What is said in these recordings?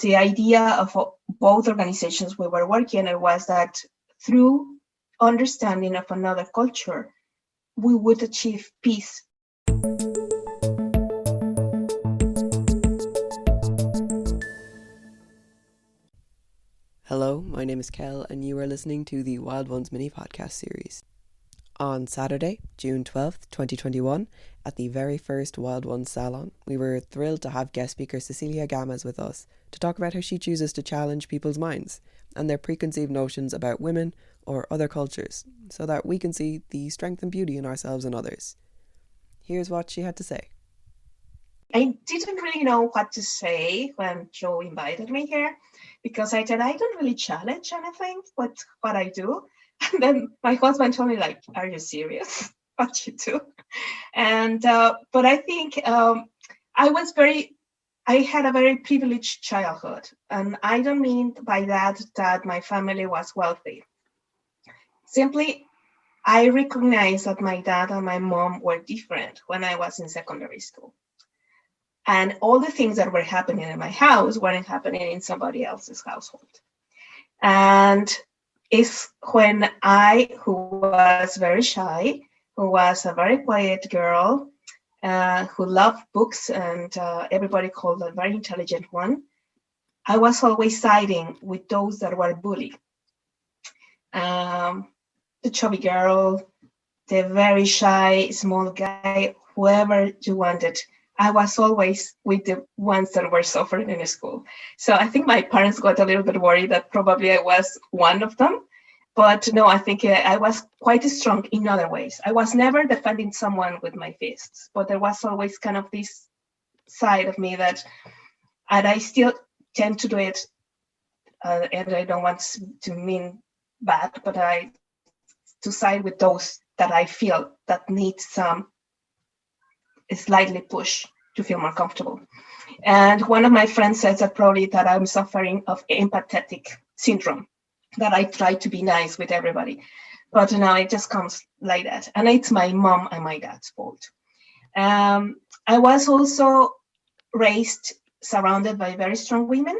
the idea of both organizations we were working at was that through understanding of another culture, we would achieve peace. Hello, my name is Kel, and you are listening to the Wild Ones mini podcast series. On Saturday, June 12th, 2021, at the very first Wild One Salon, we were thrilled to have guest speaker Cecilia Gamez with us to talk about how she chooses to challenge people's minds and their preconceived notions about women or other cultures, so that we can see the strength and beauty in ourselves and others. Here's what she had to say. I didn't really know what to say when Joe invited me here, because I said, I don't really challenge anything but what I do. And then my husband told me, like, are you serious? What you do? And but I think I had a very privileged childhood. And I don't mean by that my family was wealthy. Simply, I recognize that my dad and my mom were different when I was in secondary school. And all the things that were happening in my house weren't happening in somebody else's household. And it's when I, who was very shy, who was a very quiet girl, who loved books and everybody called a very intelligent one, I was always siding with those that were bullied. The chubby girl, the very shy, small guy, whoever you wanted. I was always with the ones that were suffering in school. So I think my parents got a little bit worried that probably I was one of them. But no, I think I was quite strong in other ways. I was never defending someone with my fists, but there was always kind of this side of me that, and I still tend to do it, and I don't want to mean bad, but to side with those that I feel that need some slightly push to feel more comfortable. And one of my friends says that probably that I'm suffering of empathetic syndrome, that I try to be nice with everybody. But now it just comes like that. And it's my mom and my dad's fault. I was also raised surrounded by very strong women.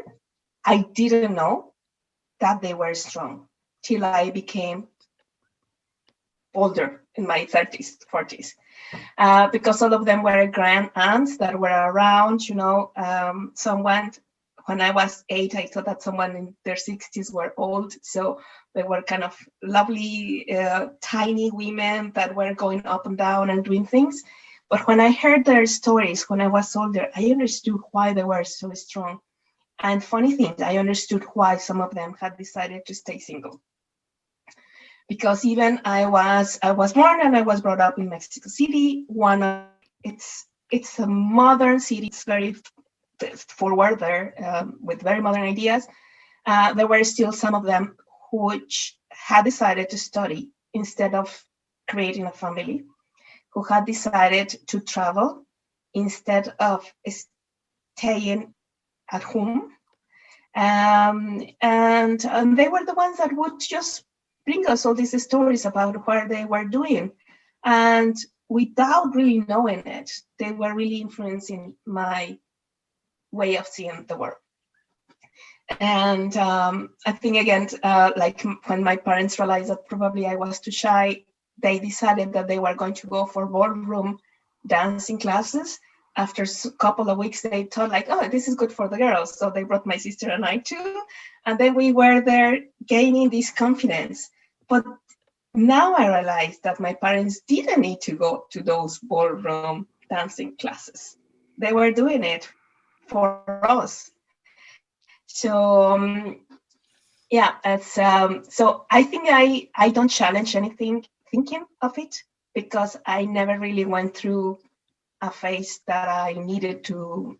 I didn't know that they were strong till I became older, in my 30s, 40s. Because all of them were grand aunts that were around, someone, when I was 8, I thought that someone in their 60s were old. So they were kind of lovely, tiny women that were going up and down and doing things. But when I heard their stories, when I was older, I understood why they were so strong. And funny thing, I understood why some of them had decided to stay single. Because even I was born and I was brought up in Mexico City. It's a modern city. It's very forward there with very modern ideas. There were still some of them which had decided to study instead of creating a family, who had decided to travel instead of staying at home. And they were the ones that would just bring us all these stories about what they were doing. And without really knowing it, they were really influencing my way of seeing the world. And I think, again, like when my parents realized that probably I was too shy, they decided that they were going to go for ballroom dancing classes. After a couple of weeks, they thought like, oh, this is good for the girls. So they brought my sister and I too. And then we were there gaining this confidence. But now I realize that my parents didn't need to go to those ballroom dancing classes. They were doing it for us. So so I think I don't challenge anything thinking of it, because I never really went through a phase that I needed to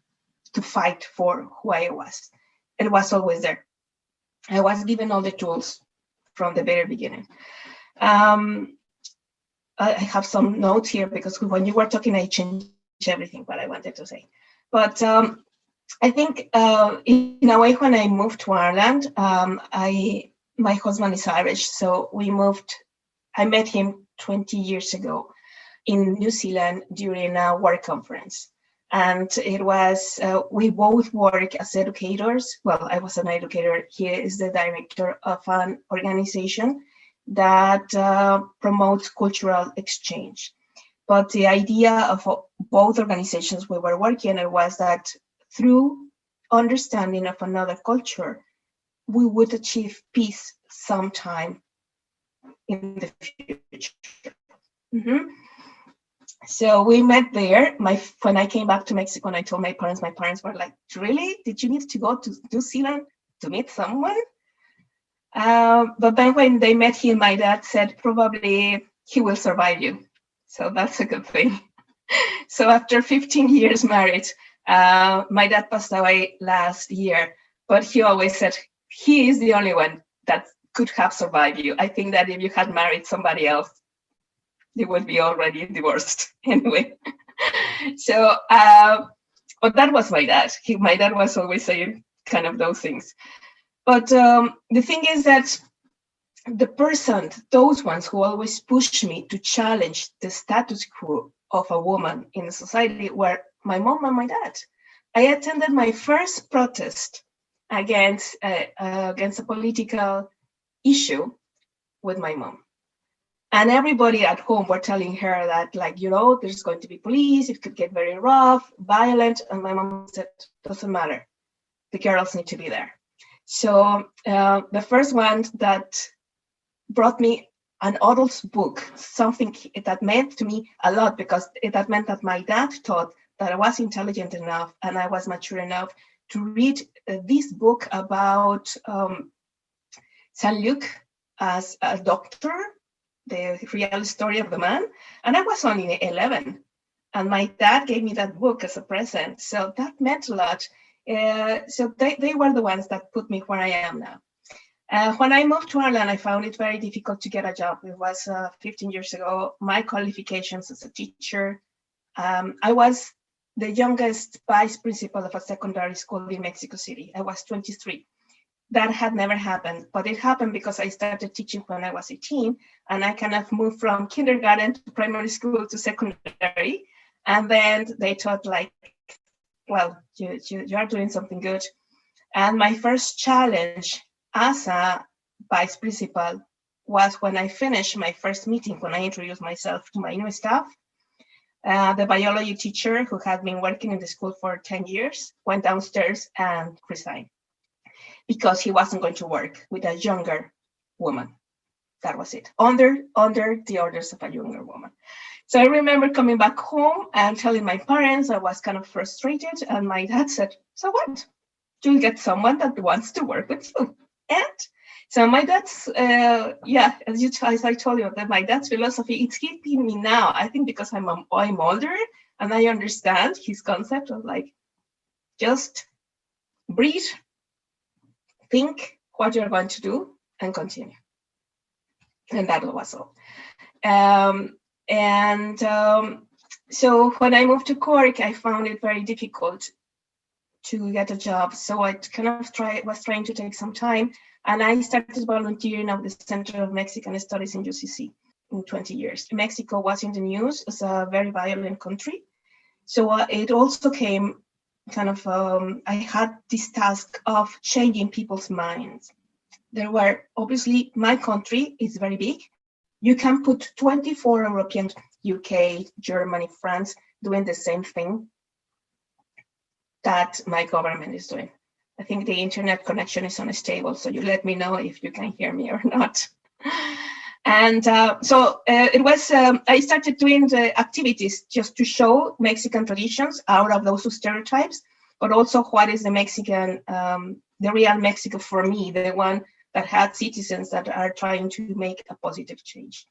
fight for who I was. It was always there. I was given all the tools from the very beginning. I have some notes here because when you were talking, I changed everything what I wanted to say. But I think in a way, when I moved to Ireland, my husband is Irish, so we moved. I met him 20 years ago in New Zealand during a work conference. And it was, we both work as educators. Well, I was an educator. He is the director of an organization that promotes cultural exchange. But the idea of both organizations we were working in was that through understanding of another culture, we would achieve peace sometime in the future. Mm-hmm. So we met there. When I came back to Mexico and I told my parents were like, really? Did you need to go to New Zealand to meet someone? But then when they met him, my dad said, probably he will survive you. So that's a good thing. So after 15 years married, my dad passed away last year, but he always said, he is the only one that could have survived you. I think that if you had married somebody else, they would be already divorced anyway. So, but that was my dad. My dad was always saying kind of those things. But the thing is that those ones who always pushed me to challenge the status quo of a woman in the society were my mom and my dad. I attended my first protest against a political issue with my mom. And everybody at home were telling her that, like, there's going to be police, it could get very rough, violent. And my mom said, doesn't matter. The girls need to be there. So the first one that brought me an adult's book, something that meant to me a lot, because that meant that my dad thought that I was intelligent enough and I was mature enough to read this book about Saint Luke as a doctor, the real story of the man. And I was only 11. And my dad gave me that book as a present. So that meant a lot. So they were the ones that put me where I am now. When I moved to Ireland, I found it very difficult to get a job. It was 15 years ago. My qualifications as a teacher, I was the youngest vice principal of a secondary school in Mexico City. I was 23. That had never happened, but it happened because I started teaching when I was 18, and I kind of moved from kindergarten to primary school to secondary. And then they thought, like, well, you are doing something good. And my first challenge as a vice principal was when I finished my first meeting, when I introduced myself to my new staff. The biology teacher, who had been working in the school for 10 years, went downstairs and resigned because he wasn't going to work with a younger woman. That was it, under the orders of a younger woman. So I remember coming back home and telling my parents I was kind of frustrated, and my dad said, so what? You'll get someone that wants to work with you. And so my dad's, as I told you, that my dad's philosophy, it's hitting me now. I think because I'm older and I understand his concept of, like, just breathe, think what you're going to do, and continue. And that was all. So when I moved to Cork, I found it very difficult to get a job. So I kind of was trying to take some time, and I started volunteering at the Center of Mexican Studies in UCC in 20 years. Mexico was in the news as a very violent country. So it also came kind of, I had this task of changing people's minds. There were, obviously, my country is very big. You can put 24 Europeans, UK, Germany, France, doing the same thing that my government is doing. I think the internet connection is unstable, so you let me know if you can hear me or not. And it was, I started doing the activities just to show Mexican traditions out of those stereotypes, but also what is the Mexican, the real Mexico for me, the one that had citizens that are trying to make a positive change.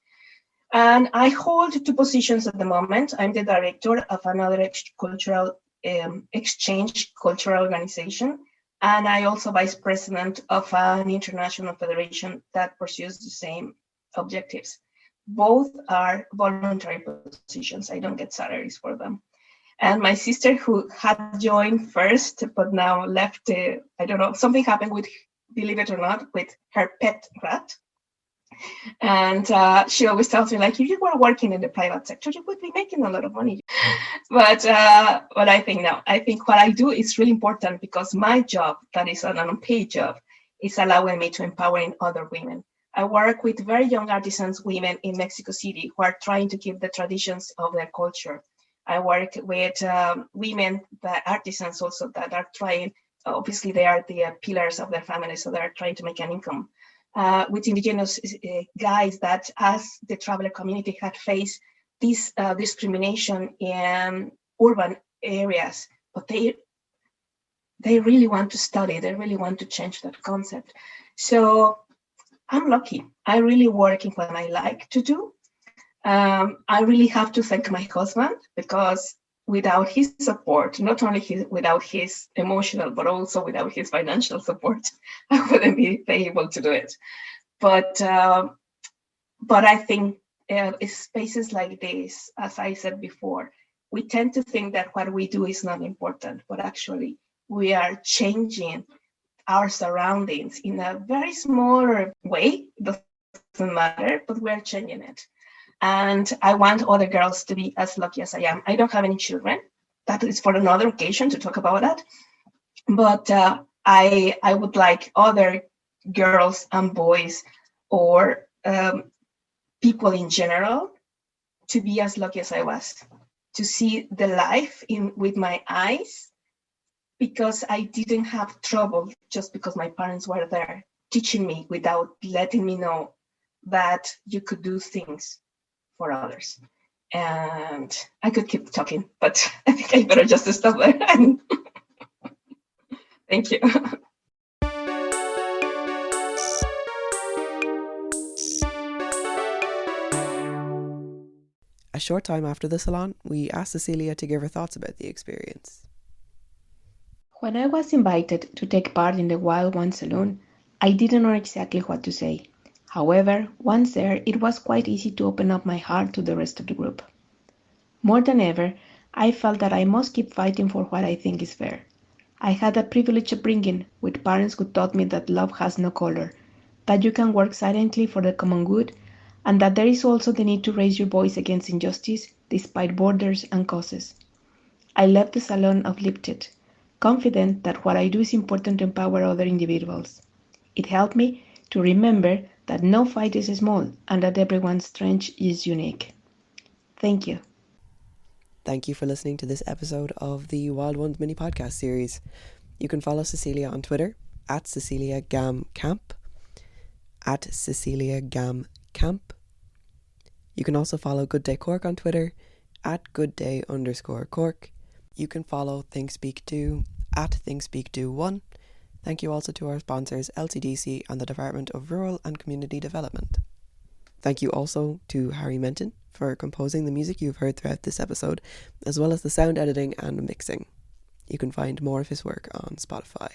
And I hold two positions at the moment. I'm the director of another cultural exchange cultural organization, and I also vice president of an international federation that pursues the same objectives. Both are voluntary positions. I don't get salaries for them. And my sister, who had joined first but now left, I don't know, something happened with, believe it or not, with her pet rat. And she always tells me, like, if you were working in the private sector, you would be making a lot of money. But I think no. I think what I do is really important, because my job, that is an unpaid job, is allowing me to empowering other women. I work with very young artisans women in Mexico City who are trying to keep the traditions of their culture. I work with women, the artisans also, that are trying, obviously they are the pillars of their family, so they're trying to make an income. With indigenous guys that, as the traveler community, had faced this discrimination in urban areas, but they really want to study, they really want to change that concept. So I'm lucky. I really work in what I like to do. I really have to thank my husband, because without his support, not only without his emotional, but also without his financial support, I wouldn't be able to do it. But I think spaces like this, as I said before, we tend to think that what we do is not important, but actually we are changing our surroundings in a very small way. It doesn't matter, but we're changing it. And I want other girls to be as lucky as I am. I don't have any children. That is for another occasion to talk about that. But I would like other girls and boys, or people in general, to be as lucky as I was, to see the life with my eyes, because I didn't have trouble just because my parents were there teaching me without letting me know that you could do things for others. And I could keep talking, but I think I better just stop there. Thank you. A short time after the salon, we asked Cecilia to give her thoughts about the experience. When I was invited to take part in the Wild One Salon, I didn't know exactly what to say. However, once there, it was quite easy to open up my heart to the rest of the group. More than ever, I felt that I must keep fighting for what I think is fair. I had a privileged upbringing with parents who taught me that love has no color, that you can work silently for the common good, and that there is also the need to raise your voice against injustice despite borders and causes. I left the salon uplifted, confident that what I do is important to empower other individuals. It helped me to remember that no fight is small and that everyone's strength is unique. Thank you. Thank you for listening to this episode of the Wild Ones mini podcast series. You can follow Cecilia on Twitter at Cecilia Camp, at Cecilia Camp. You can also follow Good Day Cork on Twitter at goodday_Cork. You can follow Think Speak Do at ThinkSpeakDo1. Thank you also to our sponsors LCDC and the Department of Rural and Community Development. Thank you also to Harry Menton for composing the music you've heard throughout this episode, as well as the sound editing and mixing. You can find more of his work on Spotify.